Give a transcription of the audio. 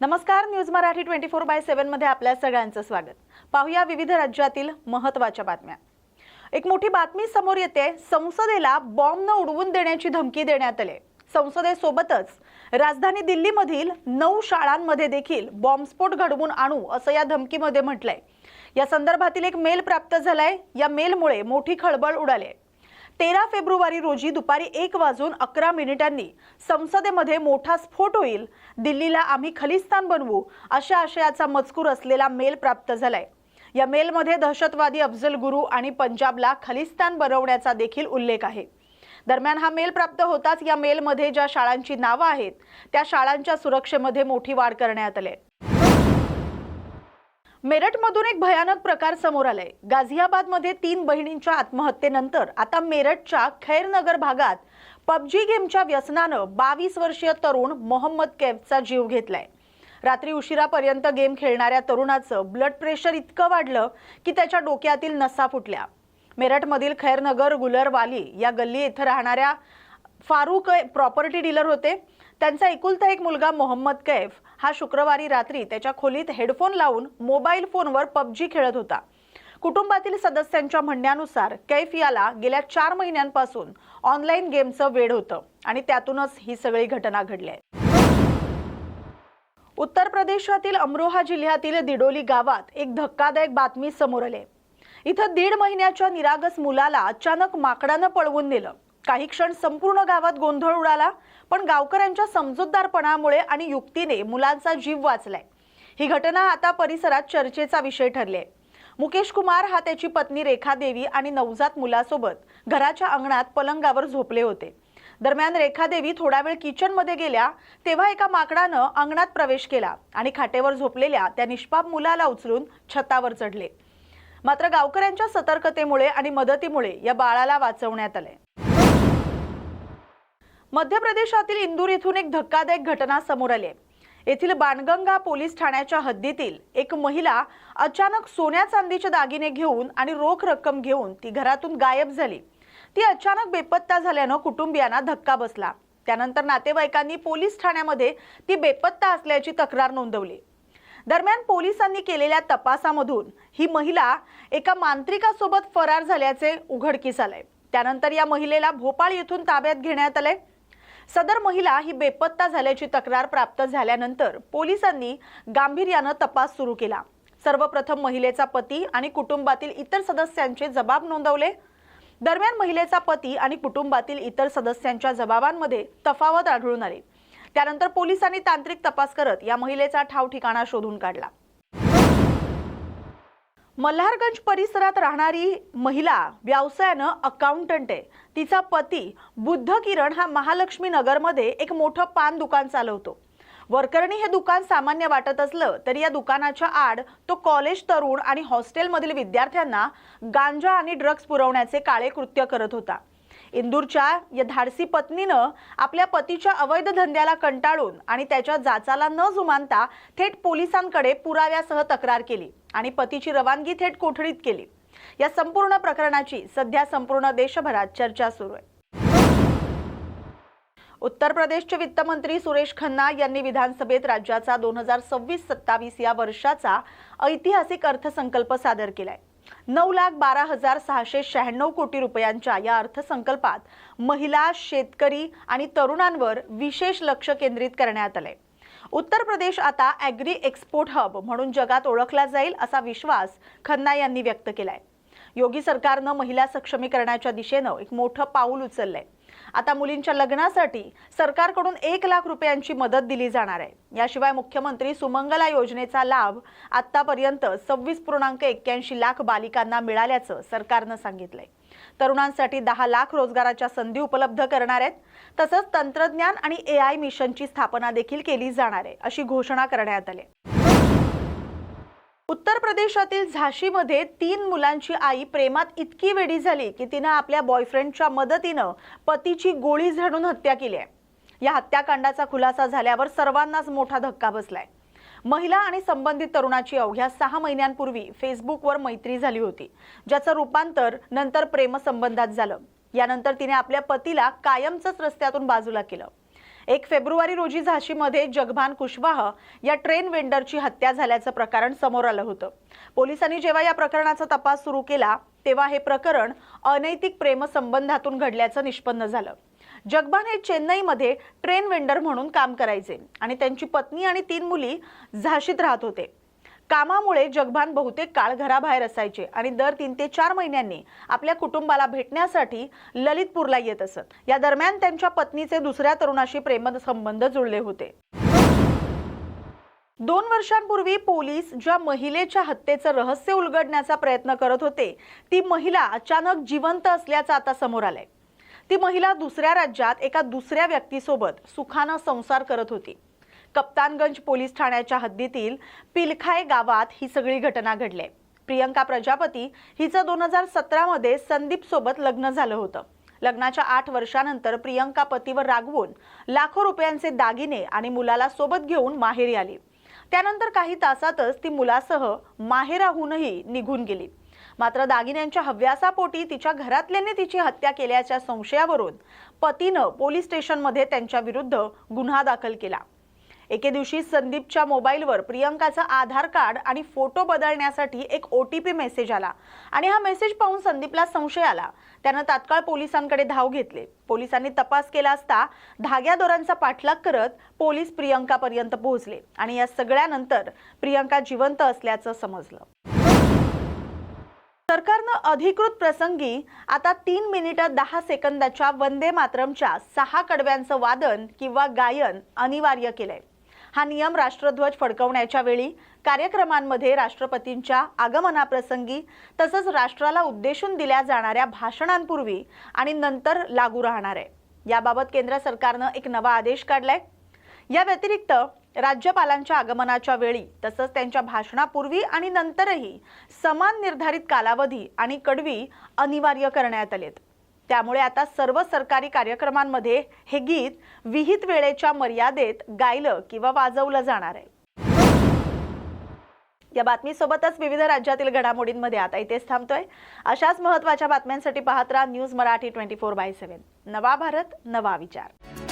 नमस्कार, न्यूज मराठी 24/7 मध्ये आपल्या सगळ्यांचं स्वागत। पाहूया विविध राज्यातील महत्त्वाच्या बातम्या। एक मोठी बातमी समोर येते। संसदेला बॉम्ब न उडवून देण्याची धमकी देण्यात आली। संसदेसोबतच राजधानी दिल्लीमधील 9 शाळांमध्ये देखील बॉम्बस्फोट घडवून आणू असं या धमकीमध्ये म्हटलंय। या संदर्भातील एक मेल प्राप्त झालाय। या मेलमुळे मोठी खळबळ उडाली आहे। 13 फेब्रुवारी रोजी दुपारी 1:11 संसदेमध्ये मोठा स्फोट होईल, दिल्लीला आम्ही खलिस्तान बनवू अशा आशयाचा मजकूर असलेला मेल प्राप्त झालाय। या मेलमध्ये दहशतवादी अफजल गुरु आणि पंजाबला खलिस्तान बनवण्याचा देखील उल्लेख आहे। दरम्यान हा मेल प्राप्त होताच या मेलमध्ये ज्या शाळांची नावे आहेत त्या शाळांच्या सुरक्षेमध्ये मोठी वाढ करण्यात आली। मेरठमधून एक भयानक प्रकार समोर आलाय। गाझियाबादमध्ये 3 बहिणींच्या आत्महत्येनंतर आता मेरठच्या खैरनगर भागात पबजी गेमच्या व्यसनानं 22 वर्षीय तरुण मोहम्मद कैफचा जीव घेतलाय। रात्री उशिरापर्यंत गेम खेळणाऱ्या तरुणाचं ब्लड प्रेशर इतकं वाढलं की त्याच्या डोक्यातील नसा फुटल्या। मेरठमधील खैरनगर गुलरवाली या गल्ली येथे राहणाऱ्या फारूक प्रॉपर्टी डीलर होते। त्यांचा एकुलता एक मुलगा मोहम्मद कैफ हा शुक्रवारी रात्री त्याच्या खोलीत हेडफोन लावून मोबाईल फोनवर पबजी खेळत होता। कुटुंबातील सदस्यांच्या म्हणण्यानुसार कैफ याला गेल्या 4 महिन्यांपासून ऑनलाईन गेमचं वेड होतं आणि त्यातूनच ही सगळी घटना घडली आहे। उत्तर प्रदेशातील अमरोहा जिल्ह्यातील दिडोली गावात एक धक्कादायक बातमी समोर आली। इथं 1.5 महिन्याच्या निरागस मुलाला अचानक माकडानं पळवून नेलं। काही क्षण संपूर्ण गावात गोंधळ उडाला, पण गावकऱ्यांच्या समजूतदारपणामुळे आणि युक्तीने मुलांचा जीव वाचलाय। ही घटना आता परिसरात चर्चेचा विषय ठरली आहे। मुकेश कुमार हा त्याची पत्नी रेखा देवी आणि नवजात मुलासोबत घराच्या अंगणात पलंगावर झोपले होते। दरम्यान रेखा देवी थोडा वेळ किचनमध्ये गेल्या तेव्हा एका माकडानं अंगणात प्रवेश केला आणि खाटेवर झोपलेल्या त्या निष्पाप मुलाला उचलून छतावर चढले। मात्र गावकऱ्यांच्या सतर्कतेमुळे आणि मदतीमुळे या बाळाला वाचवण्यात आले। मध्य प्रदेशातील इंदूर येथून एक धक्कादायक घटना समोर आली आहे। येथील बाणगंगा पोलीस ठाण्याच्या हद्दीतील एक महिला अचानक सोन्या चांदीचे दागिने घेऊन आणि रोख रक्कम घेऊन ती घरातून गायब झाली। ती अचानक बेपत्ता झाल्यानं कुटुंबियांना धक्का बसला। त्यानंतर नातेवाईकांनी पोलीस ठाण्यामध्ये ती बेपत्ता असल्याची तक्रार नोंदवली। दरम्यान पोलिसांनी केलेल्या तपासामधून ही महिला एका मांत्रिकासोबत फरार झाल्याचे उघडकीस आले। त्यानंतर या महिलेला भोपाळ येथून ताब्यात घेण्यात आले। सदर महिला ही बेपत्ता झाल्याची तक्रार प्राप्त झाल्यानंतर पोलिसांनी गांभीर्याने तपास सुरू केला। सर्वप्रथम महिलेचा पती आणि कुटुंबातील इतर सदस्यांचे जबाब नोंदवले। दरम्यान महिलेचा पती आणि कुटुंबातील इतर सदस्यांच्या जबाबांमध्ये तफावत आढळून आली। त्यानंतर पोलिसांनी तांत्रिक तपास करत या महिलेचा ठाव ठिकाणा शोधून काढला। मल्हारगंज परिसरात राहणारी महिला व्यवसायानं अकाउंटंट आहे। तिचा पती बुद्ध किरण हा महालक्ष्मी नगरमध्ये एक मोठं पान दुकान चालवतो। वरकरणी हे दुकान सामान्य वाटत असलं तरी या दुकानाच्या आड तो कॉलेज तरुण आणि हॉस्टेलमधील विद्यार्थ्यांना गांजा आणि ड्रग्ज पुरवण्याचे काळे कृत्य करत होता। इंदूरच्या या धाडसी पत्नीनं आपल्या पतीच्या अवैध धंद्याला कंटाळून आणि त्याच्या जाचाला न जुमानता थेट पोलिसांकडे पुराव्यासह तक्रार केली आणि पतीची रवानगी थेट कोठडीत केली। या संपूर्ण प्रकरणाची सध्या संपूर्ण देशभरात चर्चा सुरू आहे। उत्तर प्रदेशचे वित्तमंत्री सुरेश खन्ना यांनी विधानसभेत राज्याचा 2026-27 या वर्षाचा ऐतिहासिक अर्थसंकल्प सादर केलाय। 9,12,696 कोटी रुपयांच्या या अर्थसंकल्पात महिला, शेतकरी आणि तरुणांवर विशेष लक्ष केंद्रित करण्यात आले। उत्तर प्रदेश आता ॲग्री एक्सपोर्ट हब म्हणून जगात ओळखला जाईल असा विश्वास खन्ना यांनी व्यक्त केलाय। योगी सरकारनं महिला सक्षमीकरणाच्या दिशेनं एक मोठं पाऊल उचललंय। आता मुलींच्या लग्नासाठी सरकारकडून 1 लाख रुपयांची मदत दिली जाणार आहे। याशिवाय मुख्यमंत्री सुमंगला योजनेचा लाभ आतापर्यंत 26.81 लाख बालिकांना मिळाल्याचं सरकारनं सांगितलंय। तरुणांसाठी 10 लाख रोजगाराच्या संधी उपलब्ध करणार आहेत। तसंच तंत्रज्ञान आणि AI मिशनची स्थापना देखील केली जाणार आहे अशी घोषणा करण्यात आली। उत्तर प्रदेशातील झाशीमध्ये 3 मुलांची आई प्रेमात इतकी वेडी झाली की तिने आपल्या बॉयफ्रेंडच्या मदतीनं पतीची गोळी झाडून हत्या केली आहे। या हत्याकांडाचा खुलासा झाल्यावर सर्वांनाच मोठा धक्का बसलाय। महिला आणि संबंधित तरुणाची अवघ्या 6 महिन्यांपूर्वी फेसबुकवर मैत्री झाली होती, ज्याचं रूपांतर नंतर प्रेमसंबंधात झालं। यानंतर तिने आपल्या पतीला कायमच रस्त्यातून बाजूला केलं। 1 फेब्रुवारी रोजी झाशीमध्ये जगभान कुशवाह या ट्रेन वेंडरची हत्या झाल्याचं प्रकरण समोर आलं होतं। पोलिसांनी जेव्हा या प्रकरणाचा तपास सुरू केला तेव्हा हे प्रकरण अनैतिक प्रेमसंबंधातून घडल्याचं निष्पन्न झालं। जगभान हे चेन्नईमध्ये ट्रेन वेंडर म्हणून काम करायचे आणि त्यांची पत्नी आणि 3 मुली झाशीत राहत होते। कामामुळे जगभान बहुतेक काळ घराबाहेर असायचे आणि दर 3 ते 4 महिन्यांनी आपल्या कुटुंबाला भेटण्यासाठी ललितपूरला येत असत। या दरम्यान त्यांच्या पत्नीचे दुसऱ्या तरुणाशी प्रेमसंबंध जुळले होते। 2 वर्षांपूर्वी पोलीस ज्या महिलेच्या हत्येचं रहस्य उलगडण्याचा प्रयत्न करत होते ती महिला अचानक जिवंत असल्याचं आता समोर आलंय। ती महिला दुसऱ्या राज्यात एका दुसऱ्या व्यक्तीसोबत सुखानं संसार करत होती। कप्तानगंज पोलीस ठाण्याच्या हद्दीतील पिलखाय गावात ही सगळी घटना घडली। प्रियंका प्रजापती हिचं 2017 मध्ये संदीप सोबत लग्न झालं होतं। लग्नाच्या 8 वर्षांनंतर प्रियंका पतीवर रागवून लाखो रुपयांचे दागिने आणि मुलाला सोबत घेऊन माहेरी आली। त्यानंतर काही तासातच ती मुलासह माहेराहूनही निघून गेली। मात्र दागिन्यांच्या हव्यासापोटी तिच्या घरातल्यांनी तिची हत्या केल्याच्या संशयावरून पतीनं पोलीस स्टेशनमध्ये त्यांच्या विरुद्ध गुन्हा दाखल केला। एके दिवशी संदीपच्या मोबाईलवर प्रियंकाचा आधार कार्ड आणि फोटो बदलण्यासाठी एक OTP मेसेज आला आणि हा मेसेज पाहून संदीपला संशय आला। त्यानं तात्काळ पोलिसांकडे धाव घेतली। पोलिसांनी तपास केला असता धाग्यादोरांचा पाठलाग करत पोलीस प्रियंकापर्यंत पोहोचले आणि या सगळ्यानंतर प्रियंका जिवंत असल्याचं समजलं। सरकारनं अधिकृत प्रसंगी आता 3 मिनिटं 10 सेकंदाच्या वंदे मातरमच्या 6 कडव्यांचं वादन किंवा गायन अनिवार्य केलंय। हा नियम राष्ट्रध्वज फडकवण्याच्या वेळी, कार्यक्रमांमध्ये राष्ट्रपतींच्या आगमनाप्रसंगी तसंच राष्ट्राला उद्देशून दिल्या जाणाऱ्या भाषणांपूर्वी आणि नंतर लागू राहणार आहे। याबाबत केंद्र सरकारनं एक नवा आदेश काढलाय। या व्यतिरिक्त राज्यपालांच्या आगमनाच्या वेळी तसंच त्यांच्या भाषणापूर्वी आणि नंतरही समान निर्धारित कालावधी आणि कडवी अनिवार्य करण्यात आलेत। त्यामुळे आता सर्व सरकारी कार्यक्रमांमध्ये हे गीत विहित वेळेच्या मर्यादेत गायलं किंवा वाजवलं जाणार आहे। या बातमीसोबतच विविध राज्यातील घडामोडींमध्ये आता इथेच थांबतोय। अशाच महत्त्वाच्या बातम्यांसाठी पाहत राहा न्यूज मराठी 24/7। नवा भारत, नवा विचार।